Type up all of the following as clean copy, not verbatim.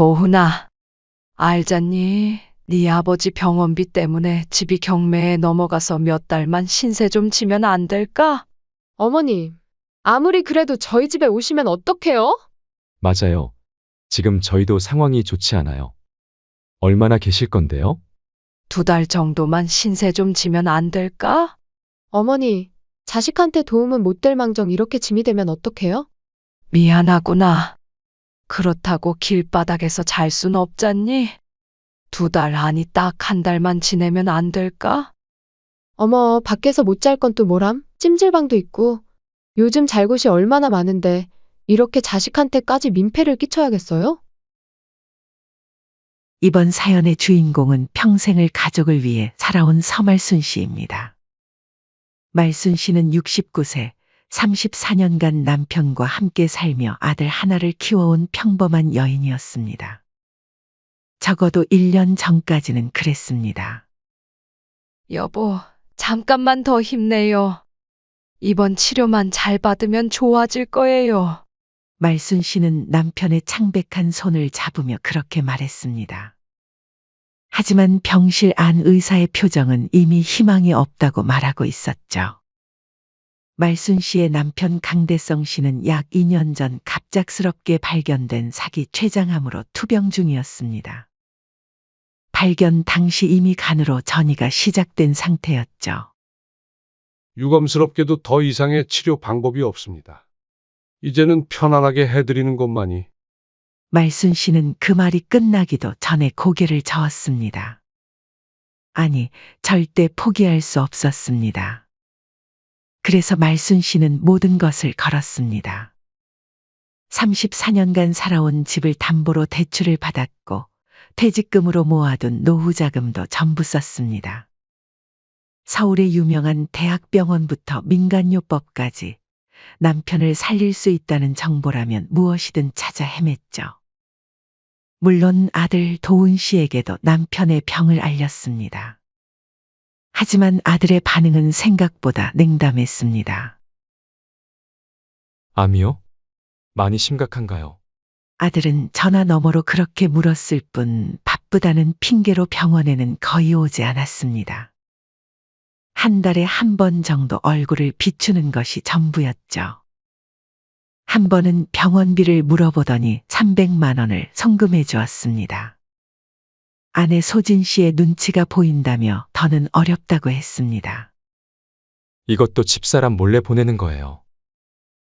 도훈아, 알잖니? 네 아버지 병원비 때문에 집이 경매에 넘어가서 몇 달만 신세 좀 지면 안 될까? 어머니, 아무리 그래도 저희 집에 오시면 어떡해요? 맞아요. 지금 저희도 상황이 좋지 않아요. 얼마나 계실 건데요? 2달 정도만 신세 좀 지면 안 될까? 어머니, 자식한테 도움은 못 될 망정 이렇게 짐이 되면 어떡해요? 미안하구나. 그렇다고 길바닥에서 잘 순 없잖니? 2달 아니 딱 1달만 지내면 안 될까? 어머, 밖에서 못 잘 건 또 뭐람? 찜질방도 있고. 요즘 잘 곳이 얼마나 많은데 이렇게 자식한테까지 민폐를 끼쳐야겠어요? 이번 사연의 주인공은 평생을 가족을 위해 살아온 서말순 씨입니다. 말순 씨는 69세, 34년간 남편과 함께 살며 아들 하나를 키워온 평범한 여인이었습니다. 적어도 1년 전까지는 그랬습니다. 여보, 잠깐만 더 힘내요. 이번 치료만 잘 받으면 좋아질 거예요. 말순 씨는 남편의 창백한 손을 잡으며 그렇게 말했습니다. 하지만 병실 안 의사의 표정은 이미 희망이 없다고 말하고 있었죠. 말순 씨의 남편 강대성 씨는 약 2년 전 갑작스럽게 발견된 사기 췌장암으로 투병 중이었습니다. 발견 당시 이미 간으로 전이가 시작된 상태였죠. 유감스럽게도 더 이상의 치료 방법이 없습니다. 이제는 편안하게 해드리는 것만이. 말순 씨는 그 말이 끝나기도 전에 고개를 저었습니다. 아니, 절대 포기할 수 없었습니다. 그래서 말순 씨는 모든 것을 걸었습니다. 34년간 살아온 집을 담보로 대출을 받았고 퇴직금으로 모아둔 노후 자금도 전부 썼습니다. 서울의 유명한 대학병원부터 민간요법까지 남편을 살릴 수 있다는 정보라면 무엇이든 찾아 헤맸죠. 물론 아들 도훈 씨에게도 남편의 병을 알렸습니다. 하지만 아들의 반응은 생각보다 냉담했습니다. 암이요? 많이 심각한가요? 아들은 전화 너머로 그렇게 물었을 뿐 바쁘다는 핑계로 병원에는 거의 오지 않았습니다. 한 달에 한 번 정도 얼굴을 비추는 것이 전부였죠. 한 번은 병원비를 물어보더니 300만 원을 송금해 주었습니다. 아내 소진 씨의 눈치가 보인다며 더는 어렵다고 했습니다. 이것도 집사람 몰래 보내는 거예요.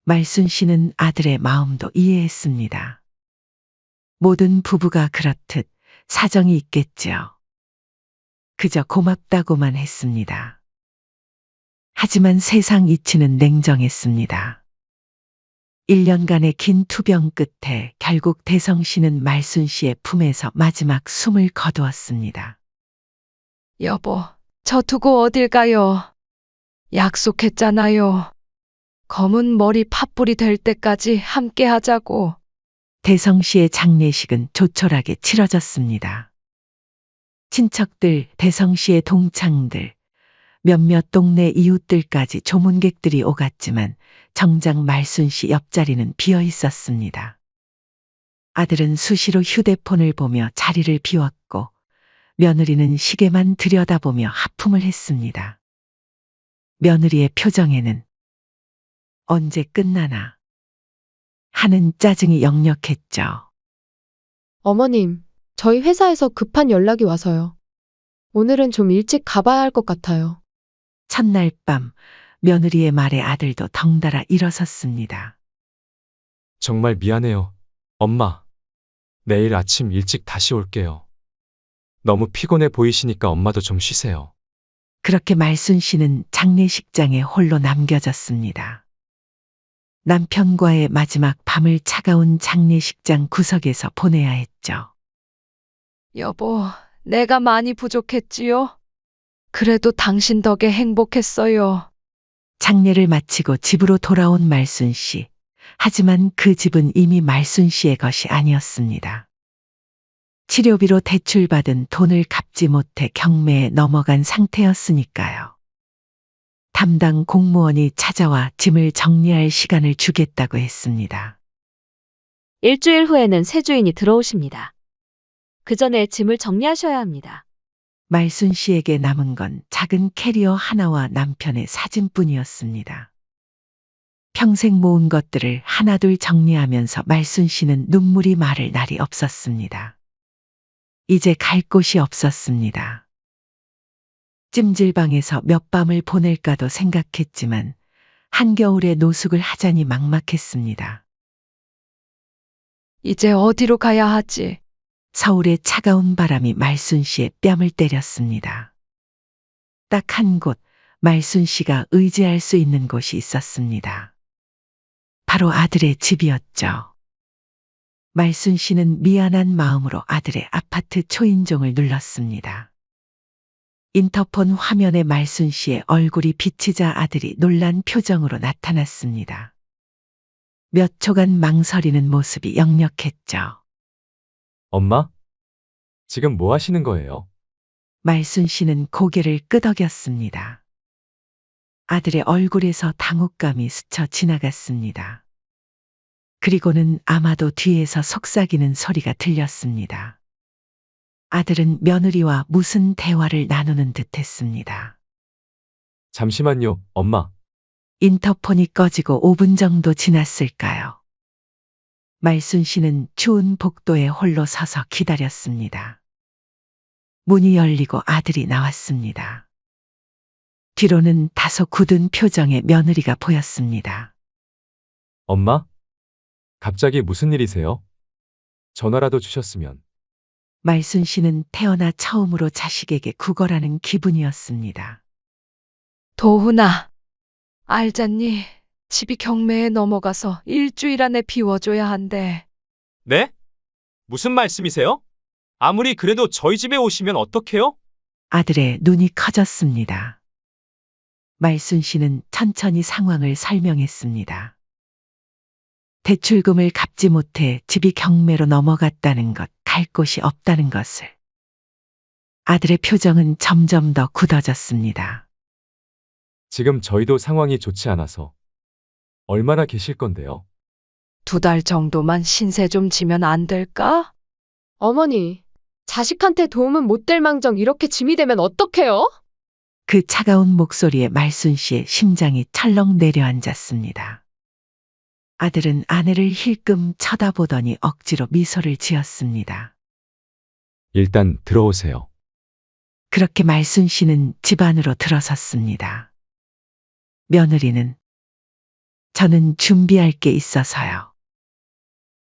말순 씨는 아들의 마음도 이해했습니다. 모든 부부가 그렇듯 사정이 있겠지요. 그저 고맙다고만 했습니다. 하지만 세상 이치는 냉정했습니다. 1년간의 긴 투병 끝에 결국 대성 씨는 말순 씨의 품에서 마지막 숨을 거두었습니다. 여보, 저 두고 어딜 가요? 약속했잖아요. 검은 머리 팥불이 될 때까지 함께 하자고. 대성 씨의 장례식은 조촐하게 치러졌습니다. 친척들, 대성 씨의 동창들, 몇몇 동네 이웃들까지 조문객들이 오갔지만 정작 말순 씨 옆자리는 비어 있었습니다. 아들은 수시로 휴대폰을 보며 자리를 비웠고 며느리는 시계만 들여다보며 하품을 했습니다. 며느리의 표정에는 언제 끝나나 하는 짜증이 역력했죠. 어머님, 저희 회사에서 급한 연락이 와서요. 오늘은 좀 일찍 가봐야 할 것 같아요. 첫날 밤 며느리의 말에 아들도 덩달아 일어섰습니다. 정말 미안해요. 엄마. 내일 아침 일찍 다시 올게요. 너무 피곤해 보이시니까 엄마도 좀 쉬세요. 그렇게 말순 씨는 장례식장에 홀로 남겨졌습니다. 남편과의 마지막 밤을 차가운 장례식장 구석에서 보내야 했죠. 여보, 내가 많이 부족했지요? 그래도 당신 덕에 행복했어요. 장례를 마치고 집으로 돌아온 말순 씨. 하지만 그 집은 이미 말순 씨의 것이 아니었습니다. 치료비로 대출받은 돈을 갚지 못해 경매에 넘어간 상태였으니까요. 담당 공무원이 찾아와 짐을 정리할 시간을 주겠다고 했습니다. 일주일 후에는 새 주인이 들어오십니다. 그 전에 짐을 정리하셔야 합니다. 말순 씨에게 남은 건 작은 캐리어 하나와 남편의 사진뿐이었습니다. 평생 모은 것들을 하나둘 정리하면서 말순 씨는 눈물이 마를 날이 없었습니다. 이제 갈 곳이 없었습니다. 찜질방에서 몇 밤을 보낼까도 생각했지만 한겨울에 노숙을 하자니 막막했습니다. 이제 어디로 가야 하지? 서울의 차가운 바람이 말순 씨의 뺨을 때렸습니다. 딱 한 곳, 말순 씨가 의지할 수 있는 곳이 있었습니다. 바로 아들의 집이었죠. 말순 씨는 미안한 마음으로 아들의 아파트 초인종을 눌렀습니다. 인터폰 화면에 말순 씨의 얼굴이 비치자 아들이 놀란 표정으로 나타났습니다. 몇 초간 망설이는 모습이 역력했죠. 엄마? 지금 뭐 하시는 거예요? 말순 씨는 고개를 끄덕였습니다. 아들의 얼굴에서 당혹감이 스쳐 지나갔습니다. 그리고는 아마도 뒤에서 속삭이는 소리가 들렸습니다. 아들은 며느리와 무슨 대화를 나누는 듯 했습니다. 잠시만요, 엄마. 인터폰이 꺼지고 5분 정도 지났을까요? 말순 씨는 추운 복도에 홀로 서서 기다렸습니다. 문이 열리고 아들이 나왔습니다. 뒤로는 다소 굳은 표정의 며느리가 보였습니다. 엄마? 갑자기 무슨 일이세요? 전화라도 주셨으면. 말순 씨는 태어나 처음으로 자식에게 구걸하는 기분이었습니다. 도훈아, 알잖니? 집이 경매에 넘어가서 일주일 안에 비워줘야 한대. 네? 무슨 말씀이세요? 아무리 그래도 저희 집에 오시면 어떡해요? 아들의 눈이 커졌습니다. 말순 씨는 천천히 상황을 설명했습니다. 대출금을 갚지 못해 집이 경매로 넘어갔다는 것, 갈 곳이 없다는 것을. 아들의 표정은 점점 더 굳어졌습니다. 지금 저희도 상황이 좋지 않아서. 얼마나 계실 건데요? 2달 정도만 신세 좀 지면 안 될까? 어머니, 자식한테 도움은 못 될 망정 이렇게 짐이 되면 어떡해요? 그 차가운 목소리에 말순 씨의 심장이 철렁 내려앉았습니다. 아들은 아내를 힐끔 쳐다보더니 억지로 미소를 지었습니다. 일단 들어오세요. 그렇게 말순 씨는 집 안으로 들어섰습니다. 며느리는 저는 준비할 게 있어서요.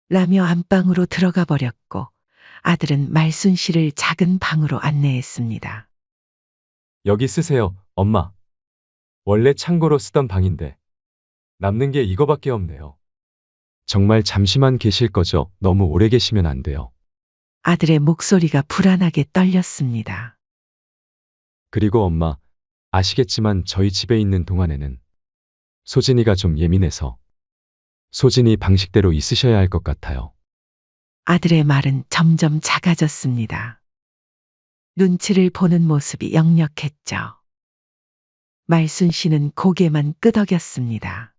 라며 안방으로 들어가 버렸고 아들은 말순 씨를 작은 방으로 안내했습니다. 여기 쓰세요, 엄마. 원래 창고로 쓰던 방인데 남는 게 이거밖에 없네요. 정말 잠시만 계실 거죠? 너무 오래 계시면 안 돼요. 아들의 목소리가 불안하게 떨렸습니다. 그리고 엄마, 아시겠지만 저희 집에 있는 동안에는 소진이가 좀 예민해서 소진이 방식대로 있으셔야 할 것 같아요. 아들의 말은 점점 작아졌습니다. 눈치를 보는 모습이 역력했죠. 말순 씨는 고개만 끄덕였습니다.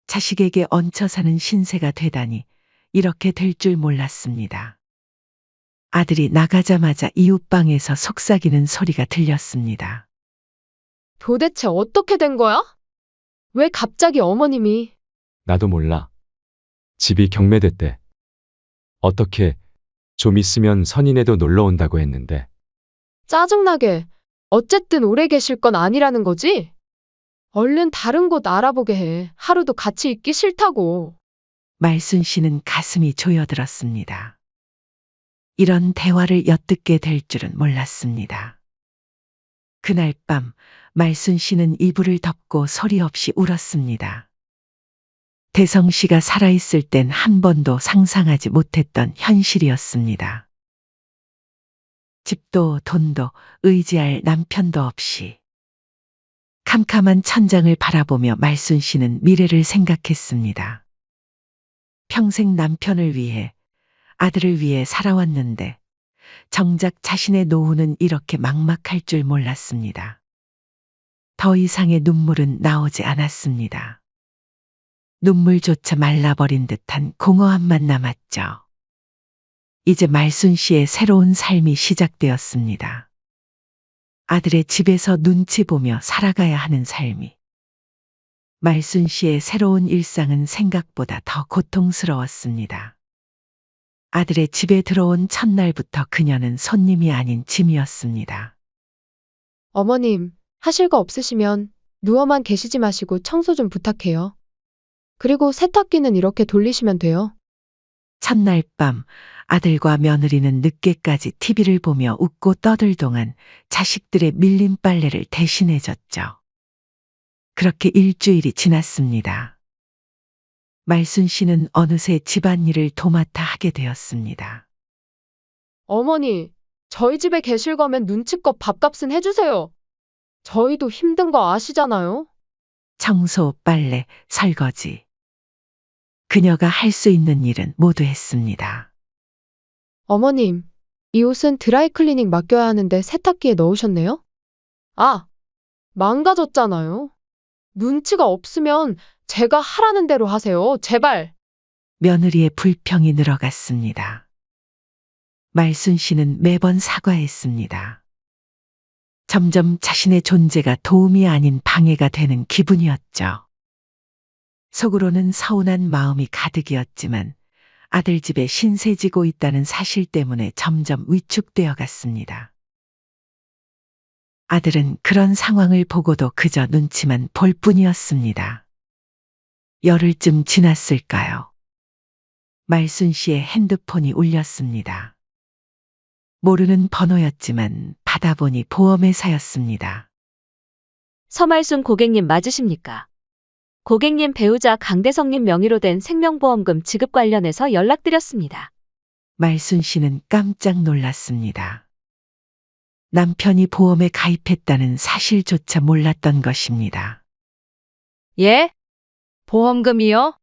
자식에게 얹혀 사는 신세가 되다니 이렇게 될 줄 몰랐습니다. 아들이 나가자마자 이웃방에서 속삭이는 소리가 들렸습니다. 도대체 어떻게 된 거야? 왜 갑자기 어머님이? 나도 몰라. 집이 경매됐대. 어떻게 좀 있으면 선인애도 놀러 온다고 했는데. 짜증나게. 어쨌든 오래 계실 건 아니라는 거지? 얼른 다른 곳 알아보게 해. 하루도 같이 있기 싫다고. 말순 씨는 가슴이 조여들었습니다. 이런 대화를 엿듣게 될 줄은 몰랐습니다. 그날 밤 말순 씨는 이불을 덮고 소리 없이 울었습니다. 대성 씨가 살아있을 땐 한 번도 상상하지 못했던 현실이었습니다. 집도 돈도 의지할 남편도 없이 캄캄한 천장을 바라보며 말순 씨는 미래를 생각했습니다. 평생 남편을 위해, 아들을 위해 살아왔는데 정작 자신의 노후는 이렇게 막막할 줄 몰랐습니다. 더 이상의 눈물은 나오지 않았습니다. 눈물조차 말라버린 듯한 공허함만 남았죠. 이제 말순 씨의 새로운 삶이 시작되었습니다. 아들의 집에서 눈치 보며 살아가야 하는 삶이. 말순 씨의 새로운 일상은 생각보다 더 고통스러웠습니다. 아들의 집에 들어온 첫날부터 그녀는 손님이 아닌 짐이었습니다. 어머님, 하실 거 없으시면 누워만 계시지 마시고 청소 좀 부탁해요. 그리고 세탁기는 이렇게 돌리시면 돼요. 첫날 밤 아들과 며느리는 늦게까지 TV를 보며 웃고 떠들 동안 자식들의 밀린 빨래를 대신해줬죠. 그렇게 일주일이 지났습니다. 말순 씨는 어느새 집안일을 도맡아 하게 되었습니다. 어머니, 저희 집에 계실 거면 눈치껏 밥값은 해주세요. 저희도 힘든 거 아시잖아요. 청소, 빨래, 설거지. 그녀가 할 수 있는 일은 모두 했습니다. 어머님, 이 옷은 드라이클리닝 맡겨야 하는데 세탁기에 넣으셨네요? 아, 망가졌잖아요. 눈치가 없으면 제가 하라는 대로 하세요. 제발. 며느리의 불평이 늘어갔습니다. 말순 씨는 매번 사과했습니다. 점점 자신의 존재가 도움이 아닌 방해가 되는 기분이었죠. 속으로는 서운한 마음이 가득이었지만 아들 집에 신세 지고 있다는 사실 때문에 점점 위축되어 갔습니다. 아들은 그런 상황을 보고도 그저 눈치만 볼 뿐이었습니다. 열흘쯤 지났을까요? 말순 씨의 핸드폰이 울렸습니다. 모르는 번호였지만 받아보니 보험회사였습니다. 서말순 고객님 맞으십니까? 고객님 배우자 강대성님 명의로 된 생명보험금 지급 관련해서 연락드렸습니다. 말순 씨는 깜짝 놀랐습니다. 남편이 보험에 가입했다는 사실조차 몰랐던 것입니다. 예? 보험금이요?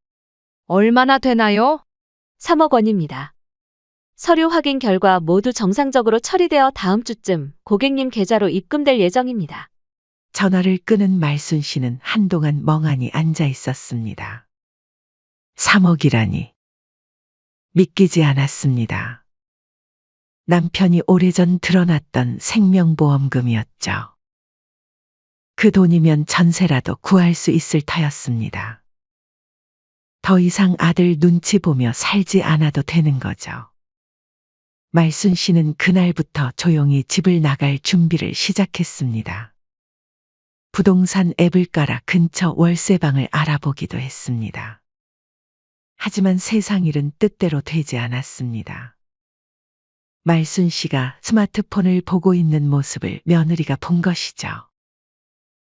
얼마나 되나요? 3억 원입니다. 서류 확인 결과 모두 정상적으로 처리되어 다음 주쯤 고객님 계좌로 입금될 예정입니다. 전화를 끄는 말순 씨는 한동안 멍하니 앉아 있었습니다. 3억이라니. 믿기지 않았습니다. 남편이 오래전 드러났던 생명보험금이었죠. 그 돈이면 전세라도 구할 수 있을 터였습니다. 더 이상 아들 눈치 보며 살지 않아도 되는 거죠. 말순 씨는 그날부터 조용히 집을 나갈 준비를 시작했습니다. 부동산 앱을 깔아 근처 월세방을 알아보기도 했습니다. 하지만 세상 일은 뜻대로 되지 않았습니다. 말순 씨가 스마트폰을 보고 있는 모습을 며느리가 본 것이죠.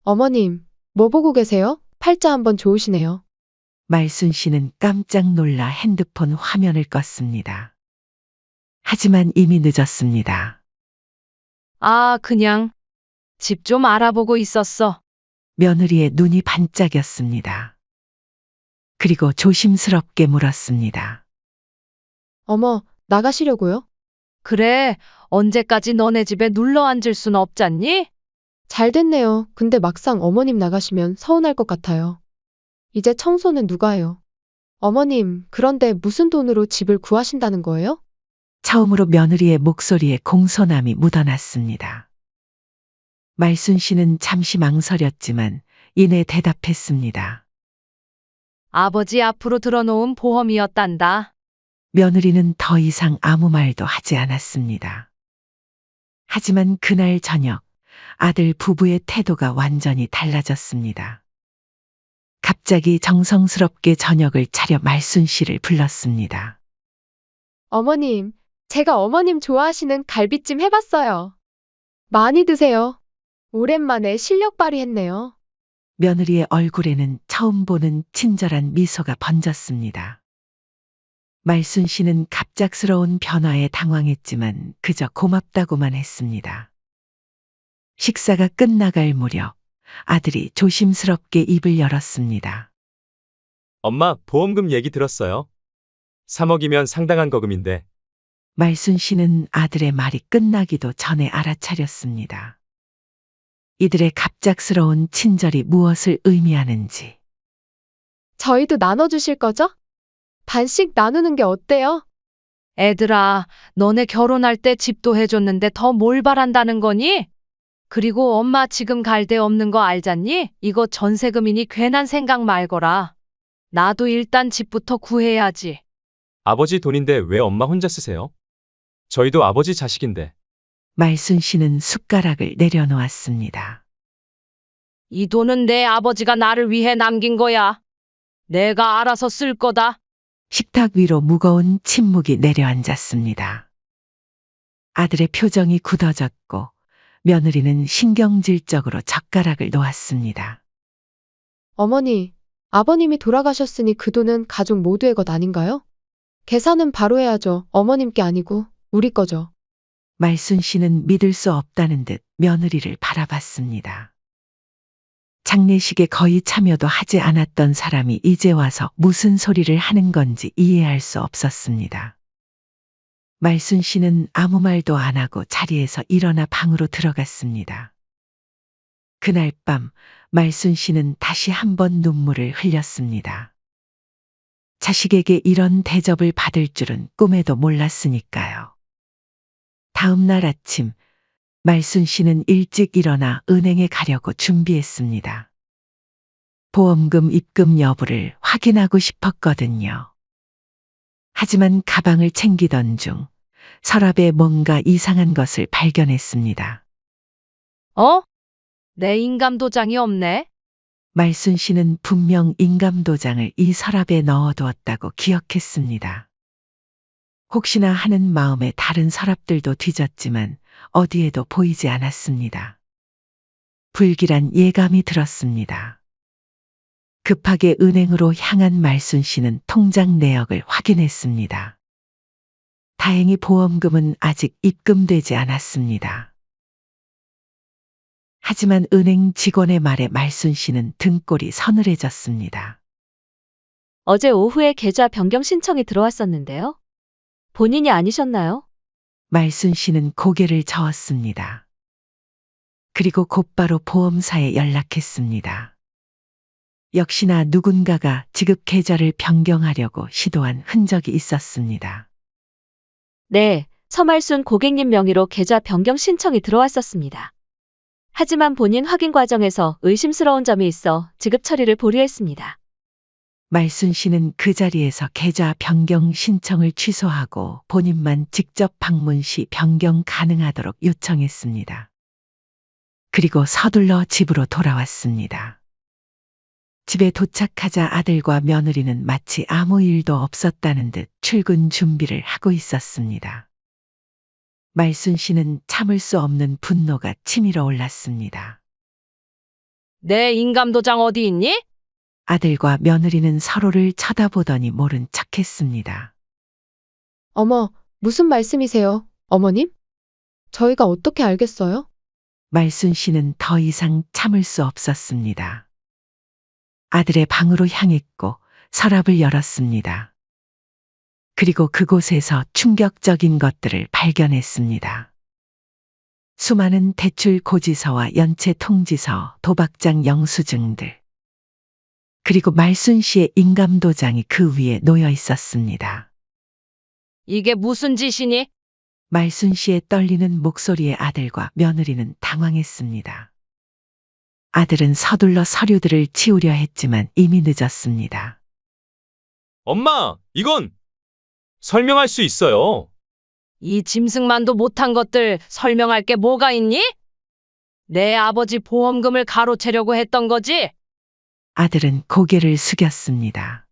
어머님, 뭐 보고 계세요? 팔자 한번 좋으시네요. 말순 씨는 깜짝 놀라 핸드폰 화면을 껐습니다. 하지만 이미 늦었습니다. 아, 그냥 집 좀 알아보고 있었어. 며느리의 눈이 반짝였습니다. 그리고 조심스럽게 물었습니다. 어머, 나가시려고요? 그래, 언제까지 너네 집에 눌러 앉을 순 없잖니? 잘 됐네요. 근데 막상 어머님 나가시면 서운할 것 같아요. 이제 청소는 누가 해요? 어머님, 그런데 무슨 돈으로 집을 구하신다는 거예요? 처음으로 며느리의 목소리에 공손함이 묻어났습니다. 말순 씨는 잠시 망설였지만 이내 대답했습니다. 아버지 앞으로 들어놓은 보험이었단다. 며느리는 더 이상 아무 말도 하지 않았습니다. 하지만 그날 저녁 아들 부부의 태도가 완전히 달라졌습니다. 갑자기 정성스럽게 저녁을 차려 말순 씨를 불렀습니다. 어머님, 제가 어머님 좋아하시는 갈비찜 해봤어요. 많이 드세요. 오랜만에 실력 발휘했네요. 며느리의 얼굴에는 처음 보는 친절한 미소가 번졌습니다. 말순 씨는 갑작스러운 변화에 당황했지만 그저 고맙다고만 했습니다. 식사가 끝나갈 무렵 아들이 조심스럽게 입을 열었습니다. 엄마, 보험금 얘기 들었어요? 3억이면 상당한 거금인데. 말순 씨는 아들의 말이 끝나기도 전에 알아차렸습니다. 이들의 갑작스러운 친절이 무엇을 의미하는지. 저희도 나눠주실 거죠? 반씩 나누는 게 어때요? 애들아, 너네 결혼할 때 집도 해줬는데 더 뭘 바란다는 거니? 그리고 엄마 지금 갈 데 없는 거 알잖니? 이거 전세금이니 괜한 생각 말거라. 나도 일단 집부터 구해야지. 아버지 돈인데 왜 엄마 혼자 쓰세요? 저희도 아버지 자식인데. 말순 씨는 숟가락을 내려놓았습니다. 이 돈은 내 아버지가 나를 위해 남긴 거야. 내가 알아서 쓸 거다. 식탁 위로 무거운 침묵이 내려앉았습니다. 아들의 표정이 굳어졌고 며느리는 신경질적으로 젓가락을 놓았습니다. 어머니, 아버님이 돌아가셨으니 그 돈은 가족 모두의 것 아닌가요? 계산은 바로 해야죠. 어머님께 아니고 우리 거죠. 말순 씨는 믿을 수 없다는 듯 며느리를 바라봤습니다. 장례식에 거의 참여도 하지 않았던 사람이 이제 와서 무슨 소리를 하는 건지 이해할 수 없었습니다. 말순 씨는 아무 말도 안 하고 자리에서 일어나 방으로 들어갔습니다. 그날 밤 말순 씨는 다시 한번 눈물을 흘렸습니다. 자식에게 이런 대접을 받을 줄은 꿈에도 몰랐으니까요. 다음 날 아침 말순 씨는 일찍 일어나 은행에 가려고 준비했습니다. 보험금 입금 여부를 확인하고 싶었거든요. 하지만 가방을 챙기던 중 서랍에 뭔가 이상한 것을 발견했습니다. 어? 내 인감도장이 없네. 말순 씨는 분명 인감도장을 이 서랍에 넣어두었다고 기억했습니다. 혹시나 하는 마음에 다른 서랍들도 뒤졌지만 어디에도 보이지 않았습니다. 불길한 예감이 들었습니다. 급하게 은행으로 향한 말순 씨는 통장 내역을 확인했습니다. 다행히 보험금은 아직 입금되지 않았습니다. 하지만 은행 직원의 말에 말순 씨는 등골이 서늘해졌습니다. 어제 오후에 계좌 변경 신청이 들어왔었는데요. 본인이 아니셨나요? 말순 씨는 고개를 저었습니다. 그리고 곧바로 보험사에 연락했습니다. 역시나 누군가가 지급 계좌를 변경하려고 시도한 흔적이 있었습니다. 네, 서말순 고객님 명의로 계좌 변경 신청이 들어왔었습니다. 하지만 본인 확인 과정에서 의심스러운 점이 있어 지급 처리를 보류했습니다. 말순 씨는 그 자리에서 계좌 변경 신청을 취소하고 본인만 직접 방문 시 변경 가능하도록 요청했습니다. 그리고 서둘러 집으로 돌아왔습니다. 집에 도착하자 아들과 며느리는 마치 아무 일도 없었다는 듯 출근 준비를 하고 있었습니다. 말순 씨는 참을 수 없는 분노가 치밀어 올랐습니다. 내 인감도장 어디 있니? 아들과 며느리는 서로를 쳐다보더니 모른 척했습니다. 어머, 무슨 말씀이세요, 어머님? 저희가 어떻게 알겠어요? 말순 씨는 더 이상 참을 수 없었습니다. 아들의 방으로 향했고 서랍을 열었습니다. 그리고 그곳에서 충격적인 것들을 발견했습니다. 수많은 대출 고지서와 연체 통지서, 도박장 영수증들. 그리고 말순 씨의 인감도장이 그 위에 놓여 있었습니다. 이게 무슨 짓이니? 말순 씨의 떨리는 목소리에 아들과 며느리는 당황했습니다. 아들은 서둘러 서류들을 치우려 했지만 이미 늦었습니다. 엄마, 이건 설명할 수 있어요. 이 짐승만도 못한 것들 설명할 게 뭐가 있니? 내 아버지 보험금을 가로채려고 했던 거지? 아들은 고개를 숙였습니다.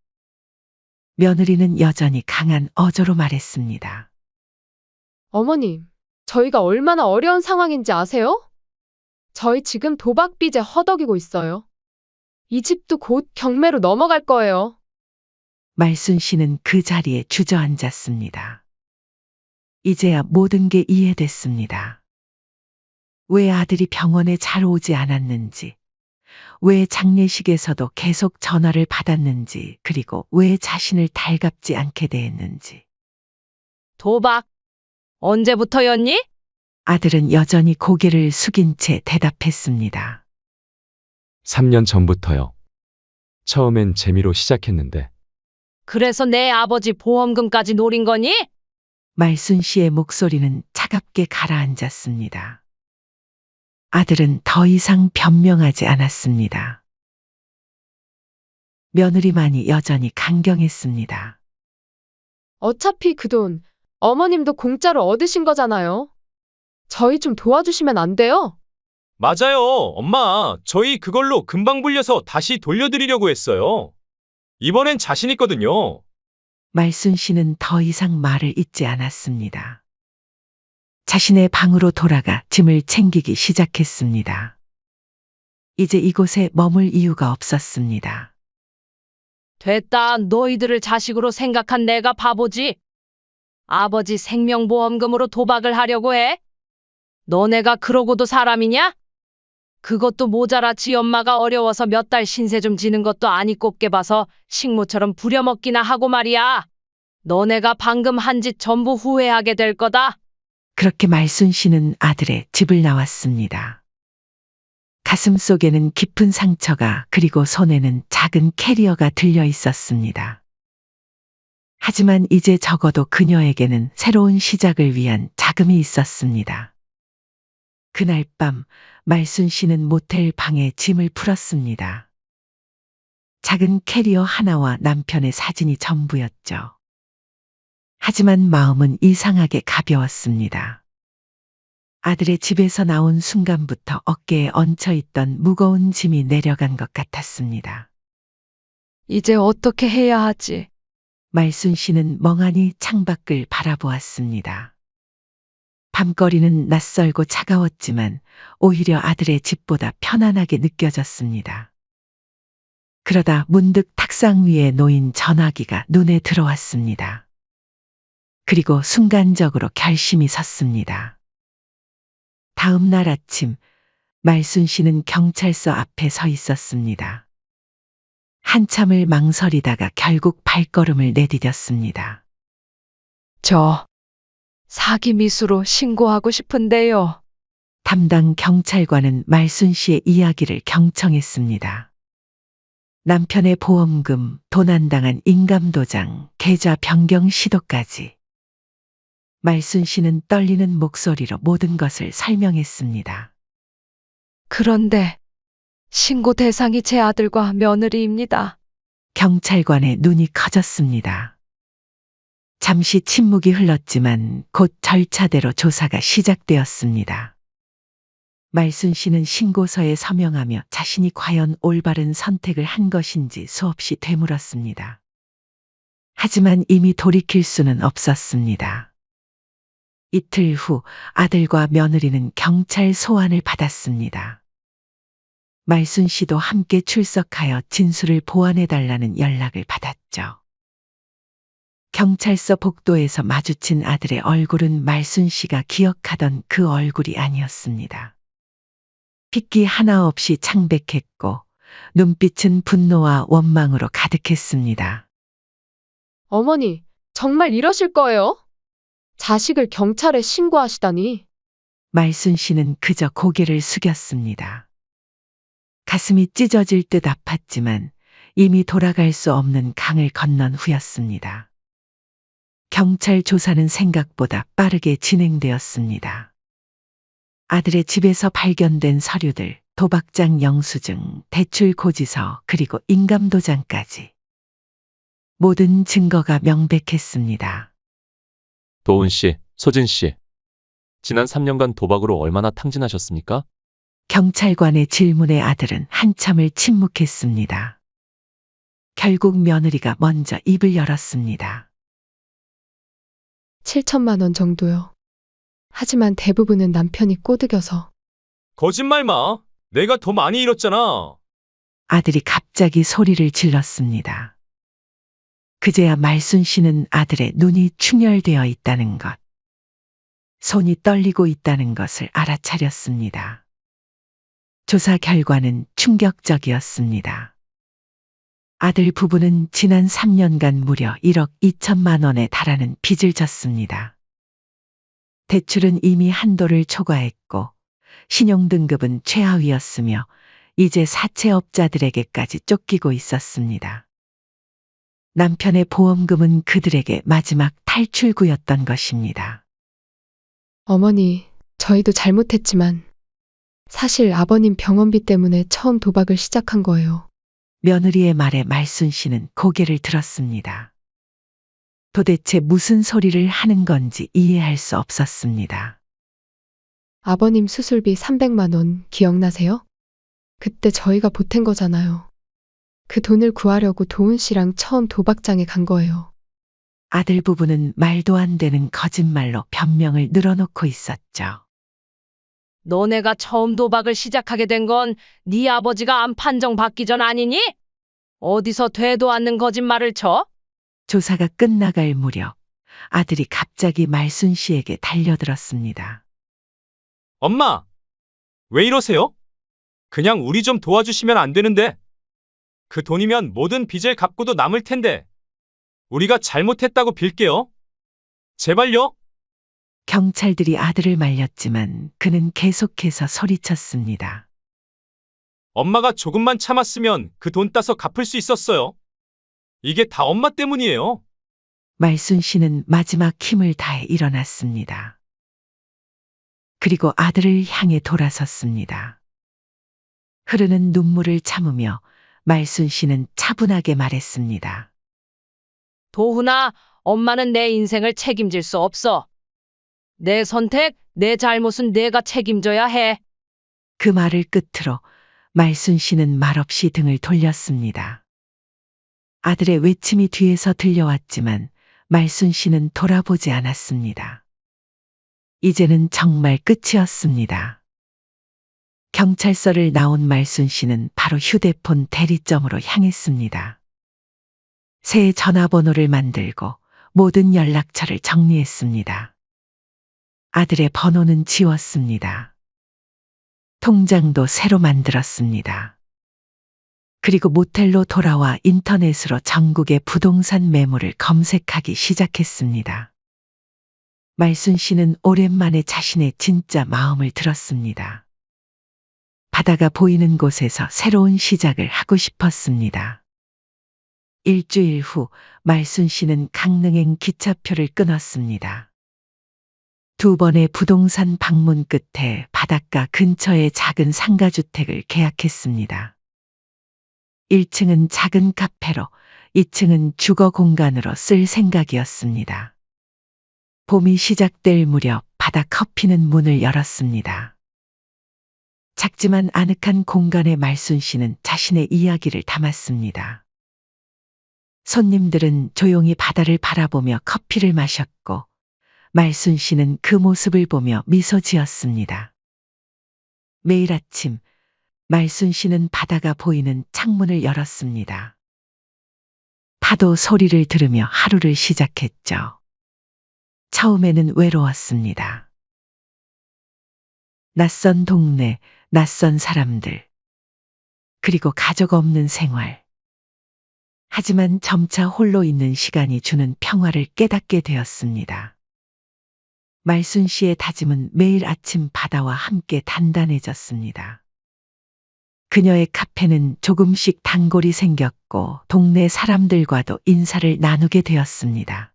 며느리는 여전히 강한 어조로 말했습니다. 어머님, 저희가 얼마나 어려운 상황인지 아세요? 저희 지금 도박 빚에 허덕이고 있어요. 이 집도 곧 경매로 넘어갈 거예요. 말순 씨는 그 자리에 주저앉았습니다. 이제야 모든 게 이해됐습니다. 왜 아들이 병원에 잘 오지 않았는지, 왜 장례식에서도 계속 전화를 받았는지, 그리고 왜 자신을 달갑지 않게 대했는지. 도박? 언제부터였니? 아들은 여전히 고개를 숙인 채 대답했습니다. 3년 전부터요. 처음엔 재미로 시작했는데 그래서 내 아버지 보험금까지 노린 거니? 말순 씨의 목소리는 차갑게 가라앉았습니다. 아들은 더 이상 변명하지 않았습니다. 며느리만이 여전히 강경했습니다. 어차피 그 돈, 어머님도 공짜로 얻으신 거잖아요. 저희 좀 도와주시면 안 돼요? 맞아요, 엄마. 저희 그걸로 금방 불려서 다시 돌려드리려고 했어요. 이번엔 자신 있거든요. 말순 씨는 더 이상 말을 잇지 않았습니다. 자신의 방으로 돌아가 짐을 챙기기 시작했습니다. 이제 이곳에 머물 이유가 없었습니다. 됐다. 너희들을 자식으로 생각한 내가 바보지. 아버지 생명보험금으로 도박을 하려고 해? 너네가 그러고도 사람이냐? 그것도 모자라 지 엄마가 어려워서 몇 달 신세 좀 지는 것도 아니 곱게 봐서 식모처럼 부려먹기나 하고 말이야. 너네가 방금 한 짓 전부 후회하게 될 거다. 그렇게 말순 씨는 아들의 집을 나왔습니다. 가슴 속에는 깊은 상처가 그리고 손에는 작은 캐리어가 들려 있었습니다. 하지만 이제 적어도 그녀에게는 새로운 시작을 위한 자금이 있었습니다. 그날 밤 말순 씨는 모텔 방에 짐을 풀었습니다. 작은 캐리어 하나와 남편의 사진이 전부였죠. 하지만 마음은 이상하게 가벼웠습니다. 아들의 집에서 나온 순간부터 어깨에 얹혀있던 무거운 짐이 내려간 것 같았습니다. 이제 어떻게 해야 하지? 말순 씨는 멍하니 창밖을 바라보았습니다. 밤거리는 낯설고 차가웠지만 오히려 아들의 집보다 편안하게 느껴졌습니다. 그러다 문득 탁상 위에 놓인 전화기가 눈에 들어왔습니다. 그리고 순간적으로 결심이 섰습니다. 다음 날 아침, 말순 씨는 경찰서 앞에 서 있었습니다. 한참을 망설이다가 결국 발걸음을 내디뎠습니다. 저 사기 미수로 신고하고 싶은데요. 담당 경찰관은 말순 씨의 이야기를 경청했습니다. 남편의 보험금, 도난당한 인감도장, 계좌 변경 시도까지. 말순 씨는 떨리는 목소리로 모든 것을 설명했습니다. 그런데 신고 대상이 제 아들과 며느리입니다. 경찰관의 눈이 커졌습니다. 잠시 침묵이 흘렀지만 곧 절차대로 조사가 시작되었습니다. 말순 씨는 신고서에 서명하며 자신이 과연 올바른 선택을 한 것인지 수없이 되물었습니다. 하지만 이미 돌이킬 수는 없었습니다. 이틀 후 아들과 며느리는 경찰 소환을 받았습니다. 말순 씨도 함께 출석하여 진술을 보완해달라는 연락을 받았죠. 경찰서 복도에서 마주친 아들의 얼굴은 말순 씨가 기억하던 그 얼굴이 아니었습니다. 핏기 하나 없이 창백했고 눈빛은 분노와 원망으로 가득했습니다. 어머니, 정말 이러실 거예요? 자식을 경찰에 신고하시다니. 말순 씨는 그저 고개를 숙였습니다. 가슴이 찢어질 듯 아팠지만 이미 돌아갈 수 없는 강을 건넌 후였습니다. 경찰 조사는 생각보다 빠르게 진행되었습니다. 아들의 집에서 발견된 서류들, 도박장 영수증, 대출 고지서, 그리고 인감도장까지. 모든 증거가 명백했습니다. 도훈 씨, 소진 씨. 지난 3년간 도박으로 얼마나 탕진하셨습니까? 경찰관의 질문에 아들은 한참을 침묵했습니다. 결국 며느리가 먼저 입을 열었습니다. 7천만 원 정도요. 하지만 대부분은 남편이 꼬드겨서. 거짓말 마. 내가 더 많이 잃었잖아. 아들이 갑자기 소리를 질렀습니다. 그제야 말순 씨는 아들의 눈이 충혈되어 있다는 것, 손이 떨리고 있다는 것을 알아차렸습니다. 조사 결과는 충격적이었습니다. 아들 부부는 지난 3년간 무려 1억 2천만 원에 달하는 빚을 졌습니다. 대출은 이미 한도를 초과했고 신용등급은 최하위였으며 이제 사채업자들에게까지 쫓기고 있었습니다. 남편의 보험금은 그들에게 마지막 탈출구였던 것입니다. 어머니, 저희도 잘못했지만 사실 아버님 병원비 때문에 처음 도박을 시작한 거예요. 며느리의 말에 말순 씨는 고개를 들었습니다. 도대체 무슨 소리를 하는 건지 이해할 수 없었습니다. 아버님 수술비 300만 원 기억나세요? 그때 저희가 보탠 거잖아요. 그 돈을 구하려고 도훈 씨랑 처음 도박장에 간 거예요. 아들 부부는 말도 안 되는 거짓말로 변명을 늘어놓고 있었죠. 너네가 처음 도박을 시작하게 된 건 네 아버지가 암 판정 받기 전 아니니? 어디서 되도 않는 거짓말을 쳐? 조사가 끝나갈 무렵 아들이 갑자기 말순 씨에게 달려들었습니다. 엄마, 왜 이러세요? 그냥 우리 좀 도와주시면 안 되는데. 그 돈이면 모든 빚을 갚고도 남을 텐데. 우리가 잘못했다고 빌게요. 제발요. 경찰들이 아들을 말렸지만 그는 계속해서 소리쳤습니다. 엄마가 조금만 참았으면 그 돈 따서 갚을 수 있었어요. 이게 다 엄마 때문이에요. 말순 씨는 마지막 힘을 다해 일어났습니다. 그리고 아들을 향해 돌아섰습니다. 흐르는 눈물을 참으며 말순 씨는 차분하게 말했습니다. 도훈아, 엄마는 내 인생을 책임질 수 없어. 내 선택, 내 잘못은 내가 책임져야 해. 그 말을 끝으로 말순 씨는 말없이 등을 돌렸습니다. 아들의 외침이 뒤에서 들려왔지만 말순 씨는 돌아보지 않았습니다. 이제는 정말 끝이었습니다. 경찰서를 나온 말순 씨는 바로 휴대폰 대리점으로 향했습니다. 새 전화번호를 만들고 모든 연락처를 정리했습니다. 아들의 번호는 지웠습니다. 통장도 새로 만들었습니다. 그리고 모텔로 돌아와 인터넷으로 전국의 부동산 매물을 검색하기 시작했습니다. 말순 씨는 오랜만에 자신의 진짜 마음을 들었습니다. 바다가 보이는 곳에서 새로운 시작을 하고 싶었습니다. 일주일 후 말순 씨는 강릉행 기차표를 끊었습니다. 2번의 부동산 방문 끝에 바닷가 근처의 작은 상가주택을 계약했습니다. 1층은 작은 카페로 2층은 주거 공간으로 쓸 생각이었습니다. 봄이 시작될 무렵 바다 커피는 문을 열었습니다. 작지만 아늑한 공간에 말순 씨는 자신의 이야기를 담았습니다. 손님들은 조용히 바다를 바라보며 커피를 마셨고 말순 씨는 그 모습을 보며 미소 지었습니다. 매일 아침 말순 씨는 바다가 보이는 창문을 열었습니다. 파도 소리를 들으며 하루를 시작했죠. 처음에는 외로웠습니다. 낯선 동네, 낯선 사람들, 그리고 가족 없는 생활. 하지만 점차 홀로 있는 시간이 주는 평화를 깨닫게 되었습니다. 말순 씨의 다짐은 매일 아침 바다와 함께 단단해졌습니다. 그녀의 카페는 조금씩 단골이 생겼고 동네 사람들과도 인사를 나누게 되었습니다.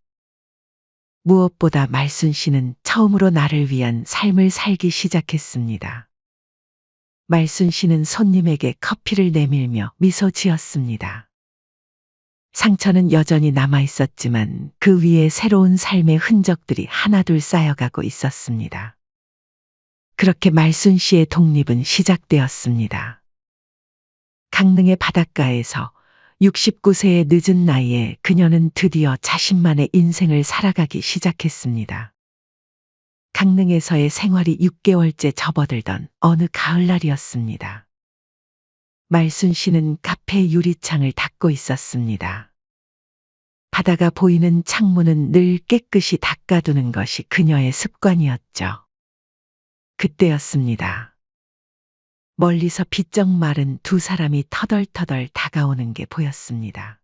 무엇보다 말순 씨는 처음으로 나를 위한 삶을 살기 시작했습니다. 말순 씨는 손님에게 커피를 내밀며 미소 지었습니다. 상처는 여전히 남아 있었지만 그 위에 새로운 삶의 흔적들이 하나둘 쌓여가고 있었습니다. 그렇게 말순 씨의 독립은 시작되었습니다. 강릉의 바닷가에서 69세의 늦은 나이에 그녀는 드디어 자신만의 인생을 살아가기 시작했습니다. 강릉에서의 생활이 6개월째 접어들던 어느 가을날이었습니다. 말순 씨는 카페 유리창을 닫고 있었습니다. 바다가 보이는 창문은 늘 깨끗이 닦아두는 것이 그녀의 습관이었죠. 그때였습니다. 멀리서 비쩍 마른 두 사람이 터덜터덜 다가오는 게 보였습니다.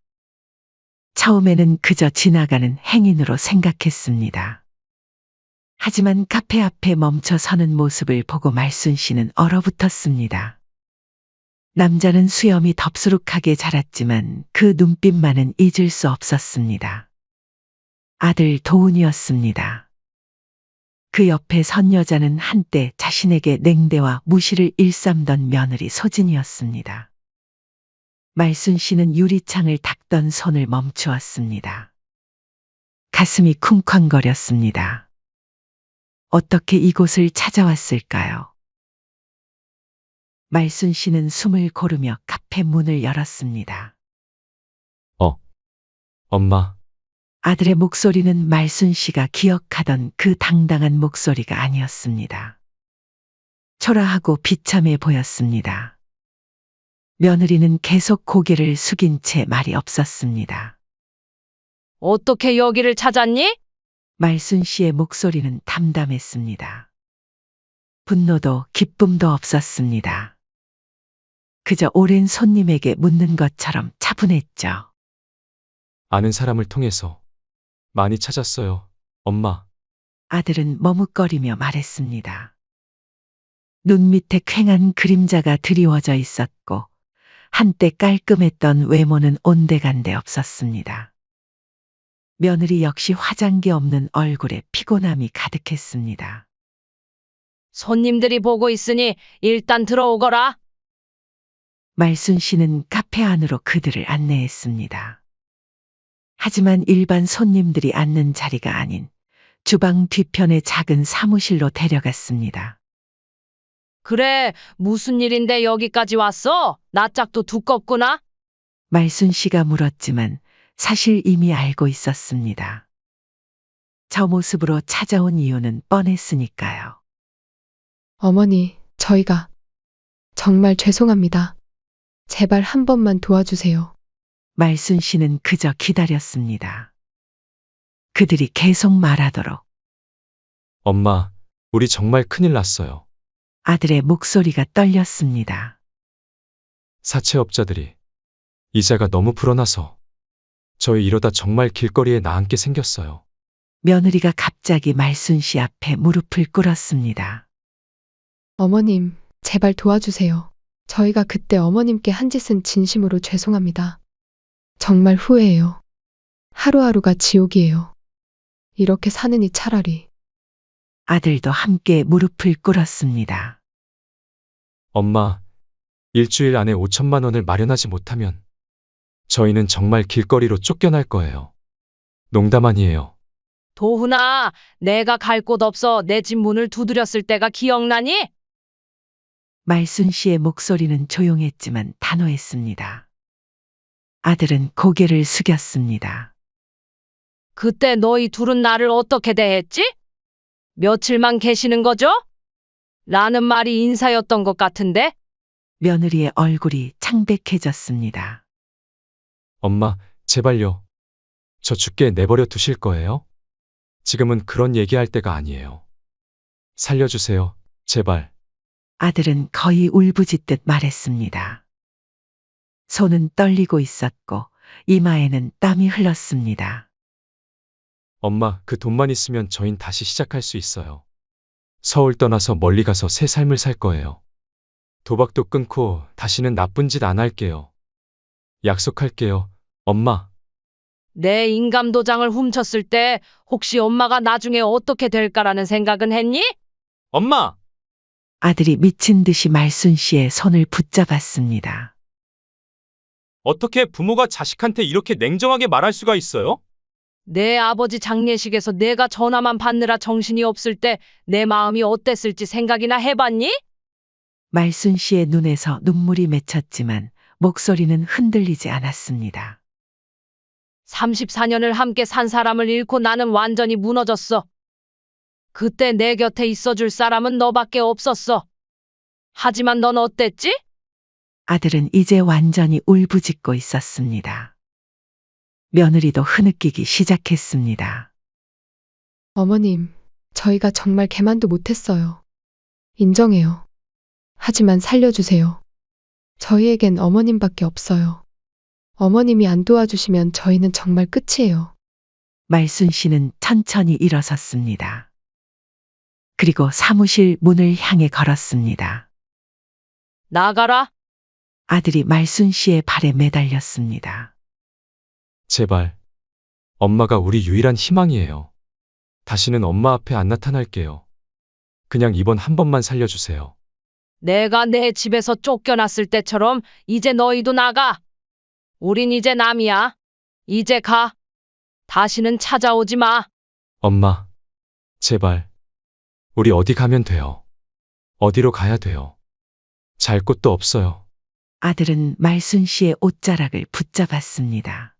처음에는 그저 지나가는 행인으로 생각했습니다. 하지만 카페 앞에 멈춰 서는 모습을 보고 말순 씨는 얼어붙었습니다. 남자는 수염이 덥수룩하게 자랐지만 그 눈빛만은 잊을 수 없었습니다. 아들 도훈이었습니다. 그 옆에 선 여자는 한때 자신에게 냉대와 무시를 일삼던 며느리 소진이었습니다. 말순 씨는 유리창을 닦던 손을 멈추었습니다. 가슴이 쿵쾅거렸습니다. 어떻게 이곳을 찾아왔을까요? 말순 씨는 숨을 고르며 카페 문을 열었습니다. 엄마, 아들의 목소리는 말순 씨가 기억하던 그 당당한 목소리가 아니었습니다. 초라하고 비참해 보였습니다. 며느리는 계속 고개를 숙인 채 말이 없었습니다. 어떻게 여기를 찾았니? 말순 씨의 목소리는 담담했습니다. 분노도 기쁨도 없었습니다. 그저 오랜 손님에게 묻는 것처럼 차분했죠. 아는 사람을 통해서 많이 찾았어요, 엄마. 아들은 머뭇거리며 말했습니다. 눈 밑에 퀭한 그림자가 드리워져 있었고 한때 깔끔했던 외모는 온데간데 없었습니다. 며느리 역시 화장기 없는 얼굴에 피곤함이 가득했습니다. 손님들이 보고 있으니 일단 들어오거라. 말순 씨는 카페 안으로 그들을 안내했습니다. 하지만 일반 손님들이 앉는 자리가 아닌 주방 뒤편의 작은 사무실로 데려갔습니다. 그래, 무슨 일인데 여기까지 왔어? 낯짝도 두껍구나. 말순 씨가 물었지만 사실 이미 알고 있었습니다. 저 모습으로 찾아온 이유는 뻔했으니까요. 어머니, 저희가 정말 죄송합니다. 제발 한 번만 도와주세요. 말순 씨는 그저 기다렸습니다. 그들이 계속 말하도록 엄마, 우리 정말 큰일 났어요. 아들의 목소리가 떨렸습니다. 사채업자들이 이자가 너무 불어나서 저희 이러다 정말 길거리에 나앉게 생겼어요. 며느리가 갑자기 말순 씨 앞에 무릎을 꿇었습니다. 어머님, 제발 도와주세요. 저희가 그때 어머님께 한 짓은 진심으로 죄송합니다. 정말 후회해요. 하루하루가 지옥이에요. 이렇게 사느니 차라리. 아들도 함께 무릎을 꿇었습니다. 엄마, 일주일 안에 5천만 원을 마련하지 못하면 저희는 정말 길거리로 쫓겨날 거예요. 농담 아니에요. 도훈아, 내가 갈 곳 없어 내 집 문을 두드렸을 때가 기억나니? 말순 씨의 목소리는 조용했지만 단호했습니다. 아들은 고개를 숙였습니다. 그때 너희 둘은 나를 어떻게 대했지? 며칠만 계시는 거죠? 라는 말이 인사였던 것 같은데? 며느리의 얼굴이 창백해졌습니다. 엄마, 제발요. 저 죽게 내버려 두실 거예요? 지금은 그런 얘기할 때가 아니에요. 살려주세요, 제발. 아들은 거의 울부짖듯 말했습니다. 손은 떨리고 있었고 이마에는 땀이 흘렀습니다. 엄마, 그 돈만 있으면 저흰 다시 시작할 수 있어요. 서울 떠나서 멀리 가서 새 삶을 살 거예요. 도박도 끊고 다시는 나쁜 짓 안 할게요. 약속할게요, 엄마. 내 인감도장을 훔쳤을 때 혹시 엄마가 나중에 어떻게 될까라는 생각은 했니? 엄마! 아들이 미친 듯이 말순 씨의 손을 붙잡았습니다. 어떻게 부모가 자식한테 이렇게 냉정하게 말할 수가 있어요? 내 아버지 장례식에서 내가 전화만 받느라 정신이 없을 때 내 마음이 어땠을지 생각이나 해봤니? 말순 씨의 눈에서 눈물이 맺혔지만 목소리는 흔들리지 않았습니다. 34년을 함께 산 사람을 잃고 나는 완전히 무너졌어. 그때 내 곁에 있어줄 사람은 너밖에 없었어. 하지만 넌 어땠지? 아들은 이제 완전히 울부짖고 있었습니다. 며느리도 흐느끼기 시작했습니다. 어머님, 저희가 정말 개만도 못했어요. 인정해요. 하지만 살려주세요. 저희에겐 어머님밖에 없어요. 어머님이 안 도와주시면 저희는 정말 끝이에요. 말순 씨는 천천히 일어섰습니다. 그리고 사무실 문을 향해 걸었습니다. 나가라. 아들이 말순 씨의 발에 매달렸습니다. 제발. 엄마가 우리 유일한 희망이에요. 다시는 엄마 앞에 안 나타날게요. 그냥 이번 한 번만 살려주세요. 내가 내 집에서 쫓겨났을 때처럼 이제 너희도 나가. 우린 이제 남이야. 이제 가. 다시는 찾아오지 마. 엄마, 제발. 우리 어디 가면 돼요. 어디로 가야 돼요. 잘 곳도 없어요. 아들은 말순 씨의 옷자락을 붙잡았습니다.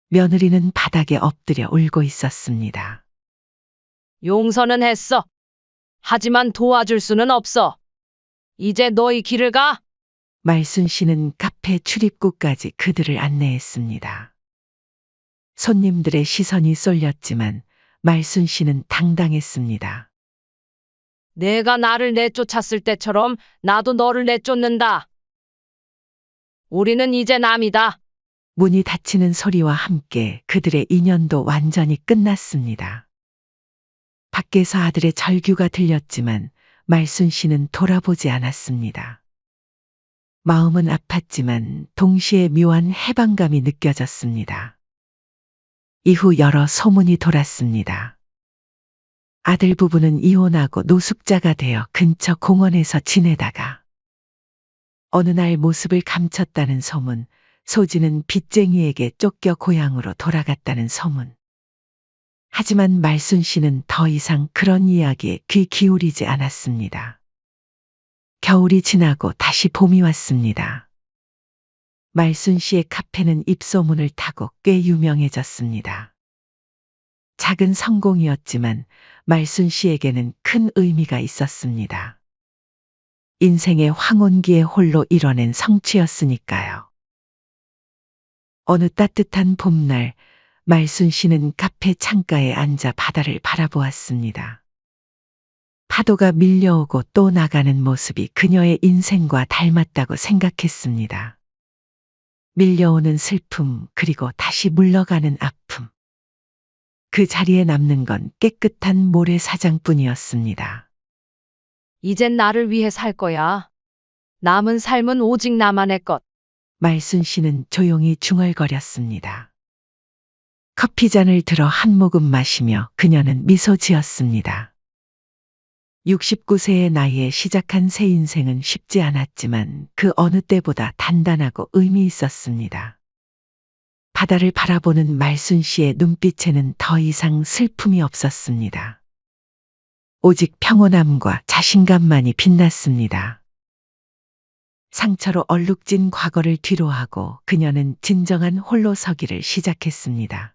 며느리는 바닥에 엎드려 울고 있었습니다. 용서는 했어. 하지만 도와줄 수는 없어. 이제 너희 길을 가. 말순 씨는 카페 출입구까지 그들을 안내했습니다. 손님들의 시선이 쏠렸지만 말순 씨는 당당했습니다. 내가 나를 내쫓았을 때처럼 나도 너를 내쫓는다. 우리는 이제 남이다. 문이 닫히는 소리와 함께 그들의 인연도 완전히 끝났습니다. 밖에서 아들의 절규가 들렸지만 말순 씨는 돌아보지 않았습니다. 마음은 아팠지만 동시에 묘한 해방감이 느껴졌습니다. 이후 여러 소문이 돌았습니다. 아들 부부는 이혼하고 노숙자가 되어 근처 공원에서 지내다가 어느 날 모습을 감췄다는 소문, 소진은 빚쟁이에게 쫓겨 고향으로 돌아갔다는 소문. 하지만 말순 씨는 더 이상 그런 이야기에 귀 기울이지 않았습니다. 겨울이 지나고 다시 봄이 왔습니다. 말순 씨의 카페는 입소문을 타고 꽤 유명해졌습니다. 작은 성공이었지만 말순 씨에게는 큰 의미가 있었습니다. 인생의 황혼기에 홀로 이뤄낸 성취였으니까요. 어느 따뜻한 봄날, 말순 씨는 카페 창가에 앉아 바다를 바라보았습니다. 파도가 밀려오고 또 나가는 모습이 그녀의 인생과 닮았다고 생각했습니다. 밀려오는 슬픔, 그리고 다시 물러가는 아픔. 그 자리에 남는 건 깨끗한 모래사장뿐이었습니다. 이젠 나를 위해 살 거야. 남은 삶은 오직 나만의 것. 말순 씨는 조용히 중얼거렸습니다. 커피잔을 들어 한 모금 마시며 그녀는 미소 지었습니다. 69세의 나이에 시작한 새 인생은 쉽지 않았지만 그 어느 때보다 단단하고 의미 있었습니다. 바다를 바라보는 말순 씨의 눈빛에는 더 이상 슬픔이 없었습니다. 오직 평온함과 자신감만이 빛났습니다. 상처로 얼룩진 과거를 뒤로하고 그녀는 진정한 홀로서기를 시작했습니다.